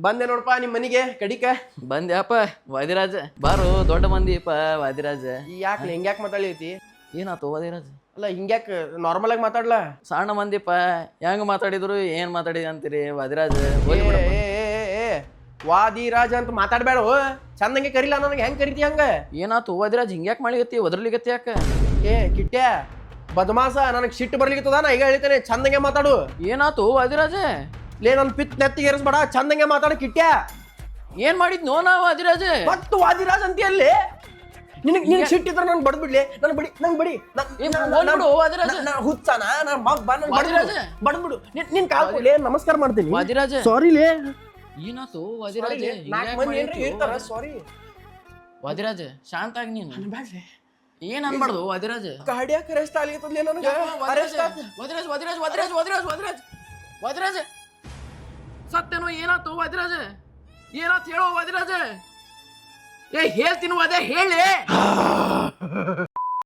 ಬಂದೆ ನೋಡಪ್ಪ ನಿಮ್ಮ ಮನಿಗೆ ಕಡಿಕ. ಬಂದ್ಯಾಪ ವಾದಿರಾಜ ಬಾರು ದೊಡ್ಡ ಮಂದಿಪ್ಪ ವಾದಿರಾಜ. ಯಾಕೆ ಹಿಂಗ್ಯಾಕೆ ಮಾತಾಡೈತಿ? ಏನಾತು ವಾದಿರಾಜ? ಅಲ್ಲ ಹಿಂಗ್ಯಾಕೆ ನಾರ್ಮಲ್ ಆಗಿ ಮಾತಾಡ್ಲ? ಸಣ್ಣ ಮಂದಿಪ್ಪ ಹೆಂಗ್ ಮಾತಾಡಿದ್ರು ಏನ್ ಮಾತಾಡಿದ ಅಂತೀರಿ ವಾದಿರಾಜ? ವಾದಿರಾಜ ಅಂತ ಮಾತಾಡ್ಬೇಡ, ಚಂದಂಗೆ ಕರಿಲ್ಲ ನನಗೆ. ಹೆಂಗ್ ಕರಿತಿ ಹಂಗ? ಏನಾತು ವಾದಿರಾಜ್ ಹಿಂಗ್ಯಾಕ್ ಮಾಡಿಗತ್ತಿ ಒದರ್ಲಿಗತ್ತಿ ಯಾಕ? ಕಿಟ್ಟ್ಯ ಬದಮಾಸ, ನನಗೆ ಸಿಟ್ಟು ಬರ್ಲಿಕ್ಕದ. ನಾ ಈಗ ಹೇಳ್ತೇನೆ, ಚಂದಂಗೆ ಮಾತಾಡು. ಏನಾತು ವಾದಿರಾಜ? ಲೇ ನನ್ ಪಿತ್ ನೆತ್ತಿಗೆ ಏರಿಸ್ಬೇಡ, ಚಂದಂಗೆ ಮಾತಾಡು ಕಿಟ್ಟ್ಯ. ಏನ್ ಮಾಡಿದ್ನೋ ನಾ ವಾದಿರಾಜ? ಮತ್ತು ವಾದಿರಾಜ್ ಅಂತಿ ಅಲ್ಲಿ? ನಿನ್ ಸಿಟ್ಟಿದ್ರೆ ನನ್ ಬಡ್ಬಿಡ್ಲಿ, ನನ್ ಬಡಿ, ನಂಗ್ ಬಡಿ. ಹುಚ್ಚಾನ ಬಡ್ಬಿಡು. ನಿನ್ ಕಾಲ್ ಕೊಡ್ಲಿ, ನಮಸ್ಕಾರ ಮಾಡ್ತೀನಿ ವಾದಿರಾಜ. ಸಾರಿ ಲೇ. ಏನಾತು ವಾದಿರಾಜ? ಸಾರಿ ವಾದಿರಾಜ ಶಾಂತ ಆಗಿ ನೀನು. ಏನ್ ಅನ್ಬಾರ್ದು ವಾದಿರಾಜ. ಕಾರ್ಡಿಯಾಕ್ ಅರೆಸ್ಟ್ ಆಗ್ಲಿತ್ತದ್ಲೇ ನನಗೆ. ಅರೆಸ್ಟ್ ಆತ. ವಾದಿರಾಜ ಸತ್ಯನೋ? ಏನಾತು ವಾದಿರಾಜ? ಏನಾತ್ ಹೇಳೋ ವಾದಿರಾಜ? ಹೇಳ್ತೀನಿ ಅದೇ ಹೇಳಿ.